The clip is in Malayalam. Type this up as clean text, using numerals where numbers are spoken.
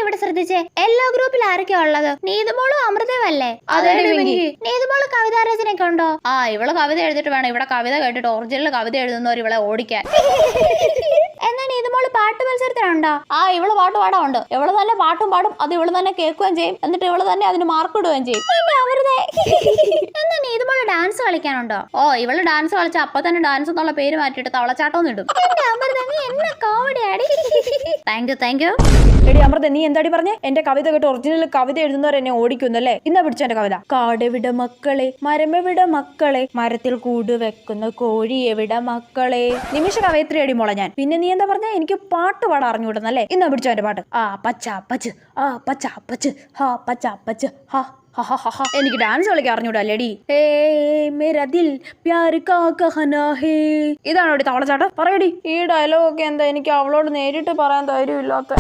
ഇവിടെ ശ്രദ്ധിച്ചേ, എല്ലാ ഗ്രൂപ്പിൽ ആരൊക്കെയാ ഉള്ളത്? നീതുമോളും അമൃതയും അല്ലേ? നീതുമോള് കവിതാരചനയൊക്കെ ഉണ്ടോ? ഇവള് കവിത എഴുതിട്ട് വേണം ഇവിടെ കവിത കേട്ടിട്ട് ഒറിജിനൽ കവിത എഴുതുന്നവർ ഇവളെ ഓടിക്കാൻ. എന്നാ നീതുമോള് പാട്ട് മത്സരത്തിനുണ്ടോ? ഇവള് പാട്ട് പാടാറുണ്ട്. ഇവള് തന്നെ പാട്ടും പാടും, അത് ഇവള് തന്നെ കേൾക്കുകയും ചെയ്യും, എന്നിട്ട് ഇവള് തന്നെ അതിന് മാർക്ക് ഇടുകയും ചെയ്യും. എന്നാ നീതുമോള് ഡാൻസ് കളിക്കാനുണ്ടോ? ഇവള് ഡാൻസ് കളിച്ച അപ്പൊ തന്നെ ഡാൻസ് എന്നുള്ള പേര് മാറ്റിയിട്ട് തവളച്ചാട്ടം ഇടും. Thank you. എടി അമൃത, നീ എന്താടി പറഞ്ഞേ? എന്റെ കവിത കേട്ട് ഒറിജിനൽ കവിത എഴുതുന്നവർ എന്നെ ഓടിക്കുന്നല്ലേ? ഇന്നാ പിടിച്ച എന്റെ കവിത. കാടെവിട മക്കളെ, മരമെവിട മക്കളെ, മരത്തിൽ കൂട് വെക്കുന്ന കോഴി എവിട മക്കളെ. നിമിഷ കവയത്രിയടി മോളെ ഞാൻ. പിന്നെ നീ എന്താ പറഞ്ഞ? എനിക്ക് പാട്ട് പാടാൻ അറിഞ്ഞുവിടുന്നല്ലേ? ഇന്നാ പിടിച്ച എന്റെ പാട്ട്. പച്ച എനിക്ക് ഡാൻസ് കളിക്കാൻ അറിഞ്ഞൂടല്ലേടി. ഇതാണോ തവളച്ചാട്ടം? പറയടി. ഈ ഡയലോഗ് ഒക്കെ എന്താ എനിക്ക് അവളോട് നേരിട്ട് പറയാൻ ധൈര്യമില്ലാത്ത.